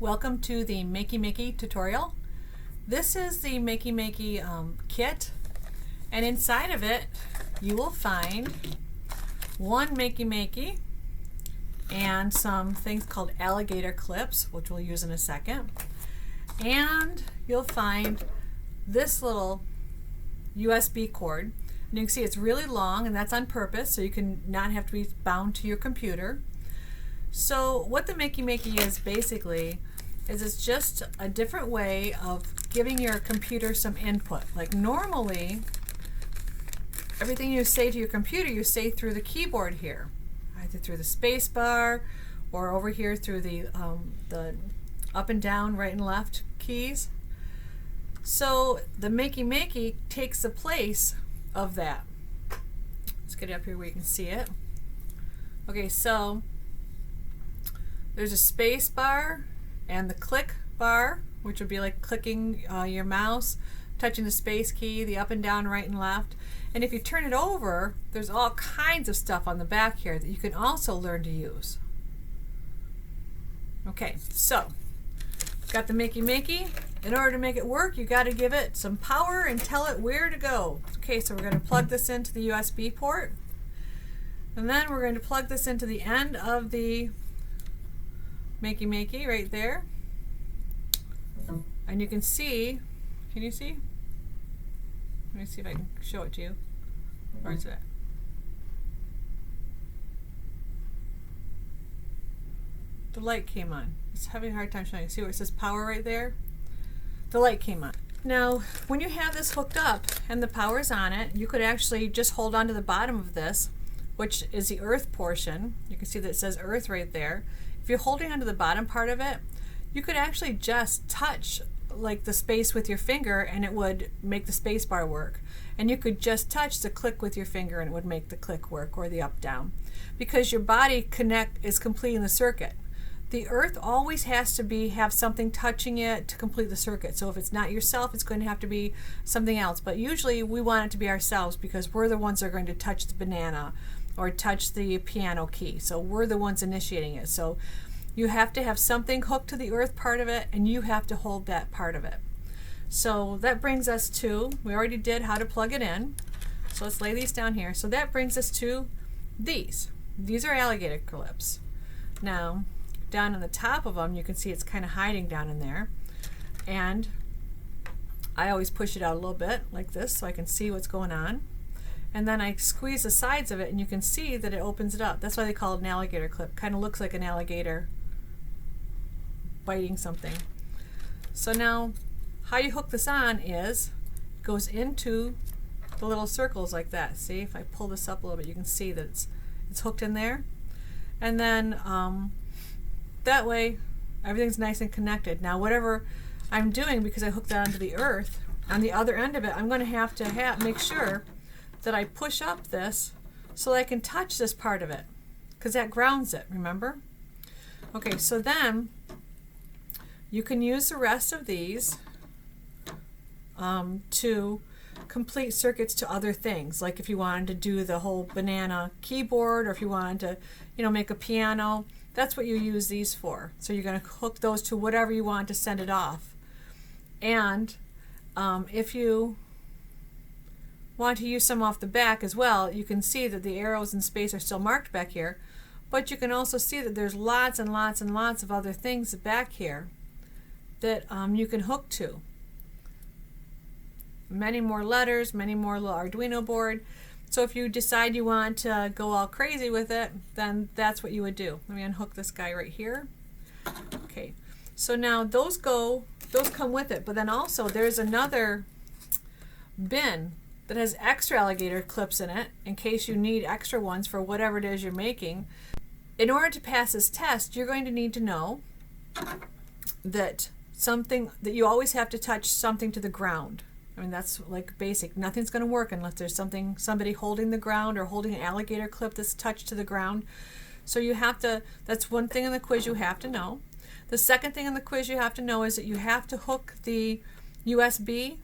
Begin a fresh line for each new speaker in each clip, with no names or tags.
Welcome to the MakeyMakey tutorial. This is the MakeyMakey kit, and inside of it you will find one MakeyMakey and some things called alligator clips, which we'll use in a second. And you'll find this little USB cord. And you can see it's really long, and that's on purpose so you can not have to be bound to your computer. So what the MakeyMakey is basically is it's just a different way of giving your computer some input. Like normally, everything you say to your computer, you say through the keyboard here, either through the space bar or over here through the up and down, right and left keys. So the MakeyMakey takes the place of that. Let's get it up here where you can see it. Okay, so there's a space bar and the click bar, which would be like clicking your mouse, touching the space key, the up and down, right and left. And if you turn it over, there's all kinds of stuff on the back here that you can also learn to use. Okay, so got the MakeyMakey. In order to make it work, you got to give it some power and tell it where to go. Okay, so we're going to plug this into the USB port, and then we're going to plug this into the end of the MakeyMakey right there. And you can see, can you see? Let me see if I can show it to you. Where's it? The light came on. It's having a hard time showing. See where it says power right there? The light came on. Now, when you have this hooked up and the power's on it, you could actually just hold on to the bottom of this, which is the earth portion. You can see that it says earth right there. If you're holding onto the bottom part of it, you could actually just touch like the space with your finger and it would make the space bar work. And you could just touch the click with your finger and it would make the click work, or the up down, because your body is completing the circuit. The earth always has to have something touching it to complete the circuit. So if it's not yourself, it's going to have to be something else. But usually we want it to be ourselves because we're the ones that are going to touch the banana or touch the piano key. So we're the ones initiating it. So you have to have something hooked to the earth part of it, and you have to hold that part of it. So that brings us to, we already did how to plug it in. So let's lay these down here. So that brings us to these. These are alligator clips. Now, down on the top of them, you can see it's kind of hiding down in there. And I always push it out a little bit like this so I can see what's going on. And then I squeeze the sides of it and you can see that it opens it up. That's why they call it an alligator clip. Kind of looks like an alligator biting something. So now how you hook this on is it goes into the little circles like that. See, if I pull this up a little bit, you can see that it's hooked in there. And then that way everything's nice and connected. Now whatever I'm doing, because I hooked that onto the earth, on the other end of it, I'm going to have to make sure that I push up this so that I can touch this part of it, because that grounds it, remember? Okay, so then you can use the rest of these to complete circuits to other things. Like if you wanted to do the whole banana keyboard, or if you wanted to, make a piano, that's what you use these for. So you're going to hook those to whatever you want to send it off. And if you want to use some off the back as well, you can see that the arrows in space are still marked back here, but you can also see that there's lots and lots and lots of other things back here that you can hook to. Many more letters, many more little Arduino board. So if you decide you want to go all crazy with it, then that's what you would do. Let me unhook this guy right here. Okay, so now those come with it, but then also there's another bin that has extra alligator clips in it in case you need extra ones for whatever it is you're making. In order to pass this test, you're going to need to know that you always have to touch something to the ground. I mean, that's like basic. Nothing's going to work unless there's somebody holding the ground or holding an alligator clip that's touched to the ground. So you have to, that's one thing in the quiz you have to know. The second thing in the quiz you have to know is that you have to hook the USB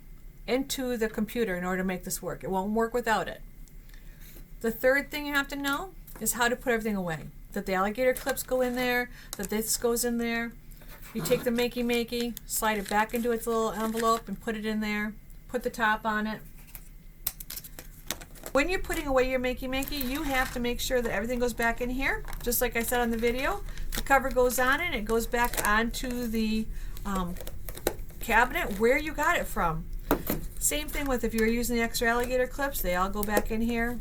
into the computer in order to make this work. It won't work without it. The third thing you have to know is how to put everything away. That the alligator clips go in there, that this goes in there. You take the MakeyMakey, slide it back into its little envelope and put it in there. Put the top on it. When you're putting away your MakeyMakey, you have to make sure that everything goes back in here. Just like I said on the video, the cover goes on and it goes back onto the cabinet where you got it from. Same thing with if you're using the extra alligator clips, they all go back in here.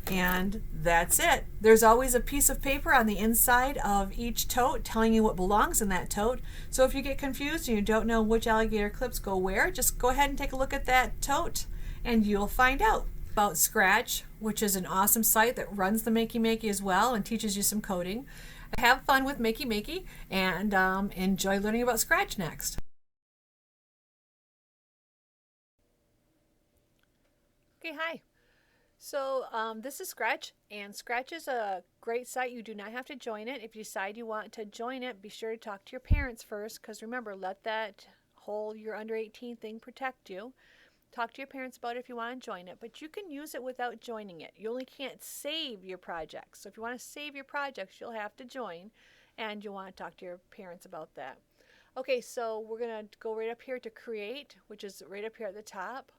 And that's it. There's always a piece of paper on the inside of each tote telling you what belongs in that tote. So if you get confused and you don't know which alligator clips go where, just go ahead and take a look at that tote and you'll find out. About Scratch, which is an awesome site that runs the MakeyMakey as well and teaches you some coding. Have fun with MakeyMakey and enjoy learning about Scratch next. Okay, hi. So this is Scratch, and Scratch is a great site. You do not have to join it. If you decide you want to join it, be sure to talk to your parents first, because remember, let that whole you're under 18 thing protect you. Talk to your parents about it if you want to join it, but you can use it without joining it. You only can't save your projects. So if you want to save your projects, you'll have to join, and you'll want to talk to your parents about that. Okay, so we're going to go right up here to Create, which is right up here at the top.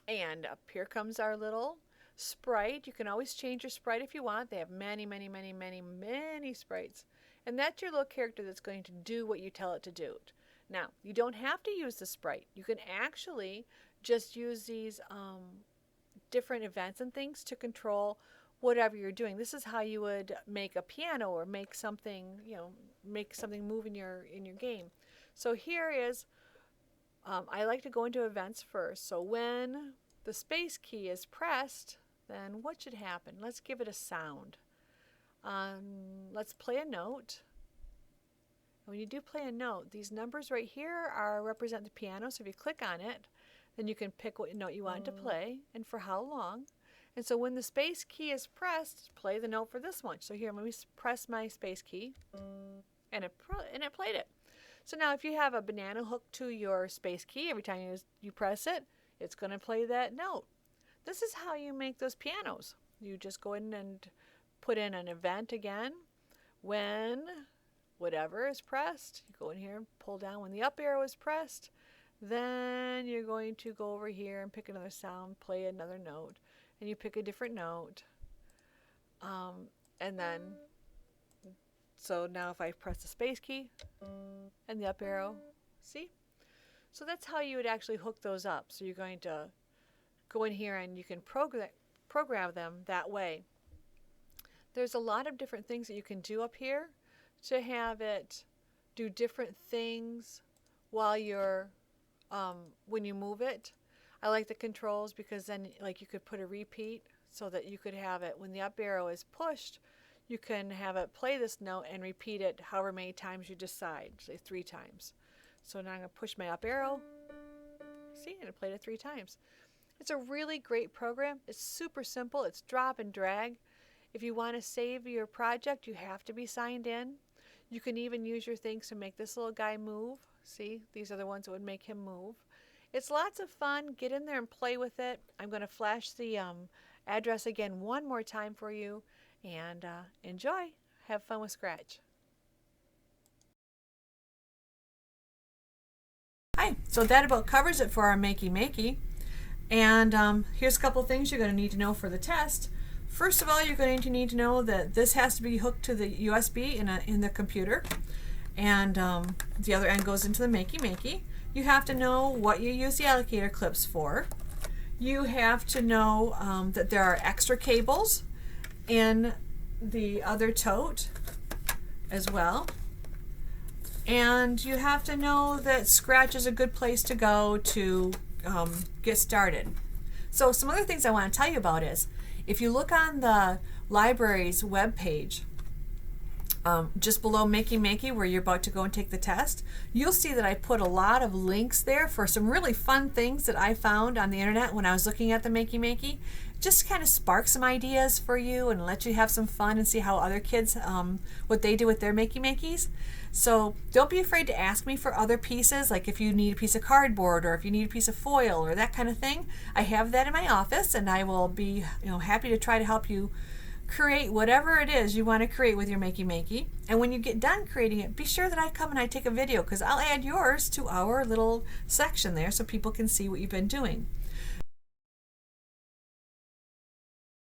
And up here comes our little sprite. You can always change your sprite if you want. They have many, many, many, many, many sprites. And that's your little character that's going to do what you tell it to do. Now, you don't have to use the sprite. You can actually just use these different events and things to control whatever you're doing. This is how you would make a piano or make something, make something move in your game. So here is, I like to go into events first. So when the space key is pressed, then what should happen? Let's give it a sound. Let's play a note. When you do play a note, these numbers right here represent the piano. So if you click on it, then you can pick what note you want to play and for how long. And so when the space key is pressed, play the note for this one. So here, let me press my space key, and it played it. So now if you have a banana hooked to your space key, every time you press it, it's going to play that note. This is how you make those pianos. You just go in and put in an event again. When whatever is pressed, you go in here and pull down. When the up arrow is pressed, then you're going to go over here and pick another sound, play another note, and you pick a different note. And then, so now if I press the space key and the up arrow, see? So that's how you would actually hook those up. So you're going to go in here and you can program them that way. There's a lot of different things that you can do up here to have it do different things while you're when you move it. I like the controls because then like you could put a repeat so that you could have it when the up arrow is pushed, you can have it play this note and repeat it however many times you decide, say 3 times. So now I'm going to push my up arrow, see, and it played it 3 times. It's a really great program. It's super simple. It's drop and drag. If you want to save your project, you have to be signed in. You can even use your things to make this little guy move. See, these are the ones that would make him move. It's lots of fun. Get in there and play with it. I'm going to flash the address again one more time for you, and enjoy. Have fun with Scratch. Hi, so that about covers it for our MakeyMakey. And here's a couple things you're going to need to know for the test. First of all, you're going to need to know that this has to be hooked to the USB in the computer, and the other end goes into the MakeyMakey. You have to know what you use the alligator clips for. You have to know that there are extra cables in the other tote as well. And you have to know that Scratch is a good place to go to get started. So some other things I want to tell you about is, if you look on the library's webpage, just below MakeyMakey, where you're about to go and take the test, you'll see that I put a lot of links there for some really fun things that I found on the internet when I was looking at the MakeyMakey. Just kind of spark some ideas for you and let you have some fun and see how other kids, what they do with their MakeyMakeys. So don't be afraid to ask me for other pieces, like if you need a piece of cardboard or if you need a piece of foil or that kind of thing. I have that in my office, and I will be happy to try to help you create whatever it is you want to create with your MakeyMakey. And when you get done creating it, be sure that I come and I take a video, because I'll add yours to our little section there so people can see what you've been doing.